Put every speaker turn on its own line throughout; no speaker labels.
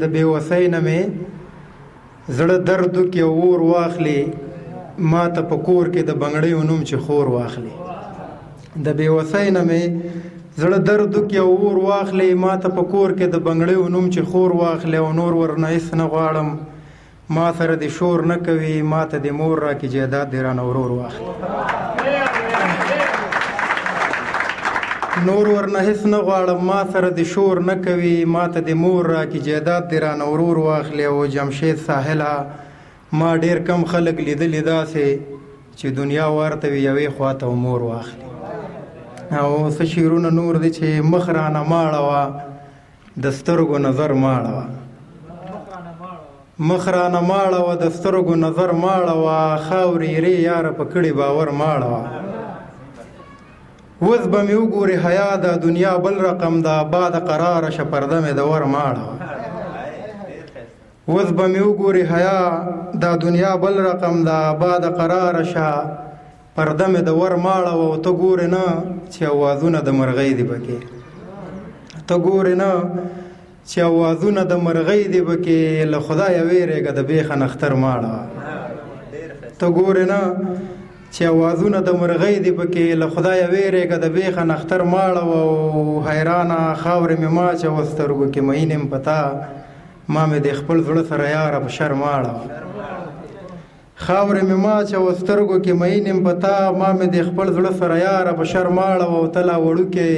د بېوسۍ نه مې زړه درد وکړي او اور واخلي، ما ته په کور کې د بنګړیو نوم چې خور واخلي. د بېوسۍ نه مې زړه درد وکړي او اور واخلي، ما ته په کور کې د بنګړیو نوم چې خور واخلي. او نور ورنه هېڅ نه غواړم، ما سره د شور نه کوي، ما ته د مور راکړي جایداد دې رانه ورور واخلي. نور ورنه هېڅ نه غواړم، ما سره د شور نه کوي، ما ته د مور راکړي جایداد دې رانه ورور واخلي. او جمشید ساحله ما ډېر کم خلک لیدلي داسې چې دنیا ورته وي یوې خواته مور واخلي. او څه شعرونه نور دي چې مخ رانه ماړه وه د سترګو نظر ماړه وه، مخ رانه ماړه وه د سترګو نظر ماړه وه، خاورې یې یاره په کړي باور ماړه وه. اوس به مې وګورې حیا د دنیا بل رقم ده، باد قراره شه پرده مې د ور ماړه وه. اوس به مې وګورې حیا د دنیا بل رقم ده، باد قراره شه پرده مې د ور ماړه وه. او ته ګورې نه چې اوازونه د مرغۍ دي پکې، ته ګورې نه چې اوازونه د مرغۍ دي پکې، له خدایه ویرېږه د بیخه نختر ماړه وه. ته ګورې نه چې اوازونه د مرغۍ دي پکې، له خدایه ویرېږه د بیخه نختر ماړه وه. او حیرانه خاورې مې ماچوه سترګو کې مین یم په تا، ما مې د خپل زړه سره یاره په شر ماړه وه. خاورې مې ماچوه سترګو کې مین یم په تا، ما مې د خپل زړه سره یاره په شر ماړه وه. او ته لا وړوکې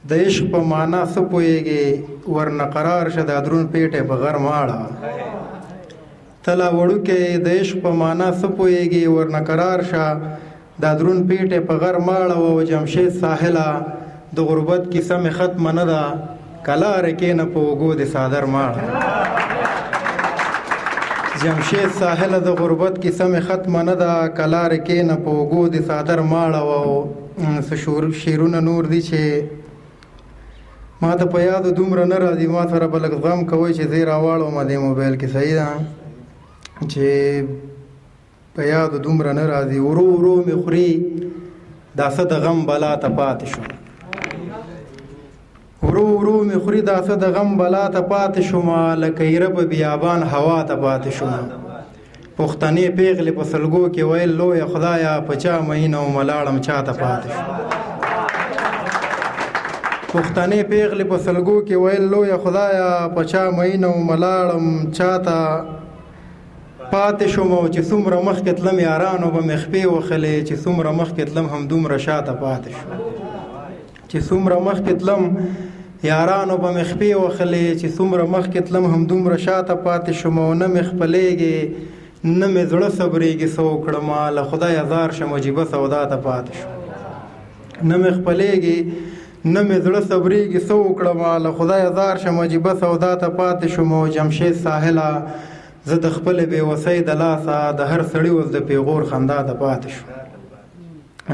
د عشق په معنا څه پوهېږې، ورنه قرار شه دا دروند پیټی په غر ماړه وه. ته لا وړوکې د عشق په معنا څه پوهېږې، ورنه قرار شه دا دروند پیټی په غر ماړه وه. او جمشید ساحله د غربت کیسه مې ختمه نه ده، کلاره کېنه په اوږو د څادر ماړه. جمشید ساحله د غربت کیسه مې ختمه نه ده، کلاره کېنه په اوږو د څادر ماړه وه. او څه شعرونه نور دي چې ما ته په یادو دومره نه راځي، ما سره به لږ زغم کوئ چې زه یې راواړوم دې موبایل کې، صحیح ده چې په یادو دومره نه راځي. ورو ورو مې خوري دا څه د غم بلا ته پاتې شوم، ورو ورو مې خوري دا څه د غم بلا ته پاتې شوم، لکه ایره په بیابان هوا ته پاتې شوم. پښتنې پیغلې په سلګو کې ویل لویه خدایه په چا مینه و ملاړم چا ته پاتې شوم. پښتنې پیغلې په سلګو کې ویل لویه خدایه په چا مینه و ملاړم چا ته پاتې شوم. او چې څومره مخکې تلم یارانو به مې خپې وخلې، چې څومره مخکې تلم همدومره شاته پاتې شوم، چې څومره مخکې تلم یارانو به مې خپې وخلې، چې څومره مخکې تلم همدومره شاته پاتې شوم. او نه مې خپلېږي نه مې زړه صبرېږي څه وکړم، له خدایه زار شم عجیبه سودا ته پاتې شوم. نه مې خپلېږي نه مې زړه صبرېږي څه وکړم، له خدایه زار شم عجیبه سودا ته پاتې شوم. او جمشید ساحله زه د خپلې بېوسۍ د لاسه د هر سړي اوس د پیغور خندا ته پاتې شوم.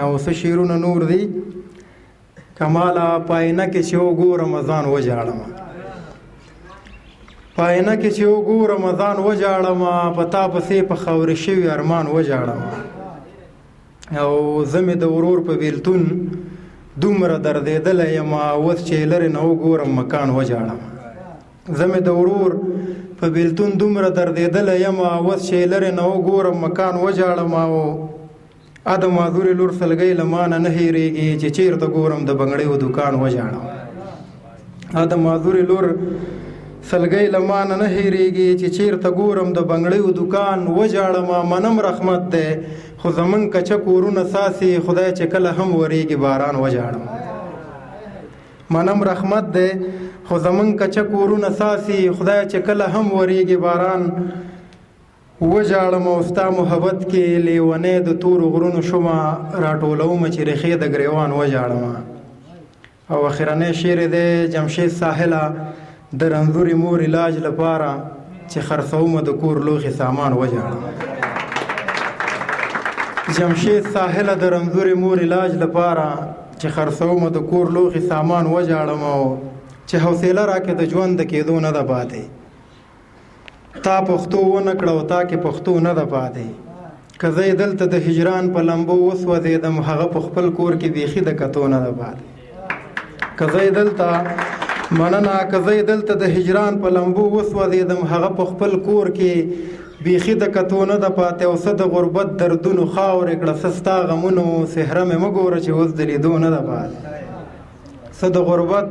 او څه شعرونه نور دي کماله پاینه کې چې وګورم ځان وجاړم، پاینه کې چې وګورم ځان وجاړم، په تا پسې په خاورې شوي ارمان وجاړم. او زه مې د ورور په بیلتون دومره دردېدلی یم، اوس چې لرې نه وګورم مکان وجاړم. زه مې د ورور په بیلتون دومره دردېدلی یم، اوس چې لرې نه وګورم مکان وجاړم. او د مازورې لور سلګۍ له مانه نه هېرېږي، چې چېرته ګورم د بنګړیو دوکان وجاړم. د مازورې لور سلګۍ له مانه نه هېرېږي، چې چېرته ګورم د بنګړیو دوکان وجاړم. منم رحمت دی خو زمونږ کچه کورونه ساسي، خدای چې کله هم ورېږي باران وجاړم. منم رحمت دی خو زمونږ کچه کورونه ساسي، خدای چې کله هم ورېږي باران وجاړم. او ستا محبت کې لیونی د تورو غرونو شومه، راټولومه چې ریښې د ګریوان وجاړم. او اخرنی شعر دی جمشید ساحله د رنځورې مور علاج لپاره، چې خرڅومه د کور لوښي سامان وجاړم. جمشید ساحله د رنځورې مور علاج لپاره، چې خرڅومه د کور لوښي سامان وجاړم. او چې حوصله راکې د ژوند د کېدو نه ده پاتې، تا پښتو ونه کړه او تا کې پښتو نه ده پاتې. که زه دلته د هجران په لمبو وسوځېدم، هغه په خپل کور کې بیخي د کتو نه ده پاتې. که زه دلته مننه که زه دلته د هجران په لمبو وسوځېدم هغه په خپل کور کې بیخي د کتو نه ده پاتې او څه د غربت دردونو خاورې کړه څه ستا غمونو صحرا مې مه ګوره چې اوس د لیدو نه ده پاتې څه د غربت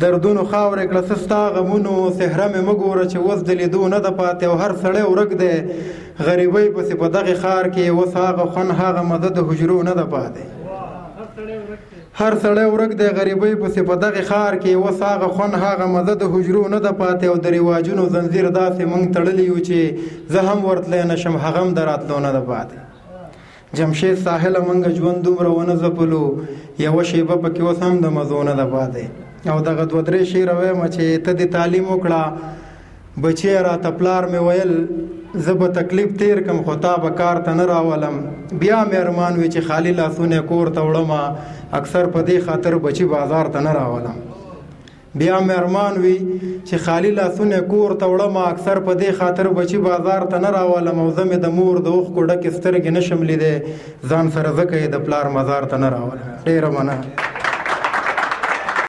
دردونو خاورې کړه څه ستا غمونو صحرا مې مه ګوره چې اوس د لیدو نه ده پاتې او هر سړی ورک دی غریبۍ پسې په دغې ښار کې اوس هغه خوند هغه مزه د حجرو نه ده پاتې هر سړی ورک دی غریبۍ پسې په دغې ښار کې اوس هغه خوند هغه مزه د حجرو نه ده پاتې او د رواجونو زنځیر داسې موږ تړلی یو چې زه هم ورتلی نه شم هغه هم د راتلو نه ده پاتې جمشید ساحله موږ ژوند دومره ونه ځپلو یوه شیبه پکې اوس هم د مزو نه ده پاتې او دغه دوه درې شعره وایم چې ته دې تعلیم وکړه بچی راته پلار مې ویل زه به تکلیف تیر کم خو تا به کار ته نه راولم بیا مې ارمان وي چې خالي لاسونه کور ته وړمه اکثر په دې خاطر بچی بازار ته نه راولم بیا مې ارمان وي چې خالي لاسونه کور ته وړمه اکثر په دې خاطر بچی بازار ته نه راولم او زه مې د مور د اوښکو ډکې سترګې نه شم لیدی ځان سره ځکه یې د پلار مزار ته نه راولم ډېره مننه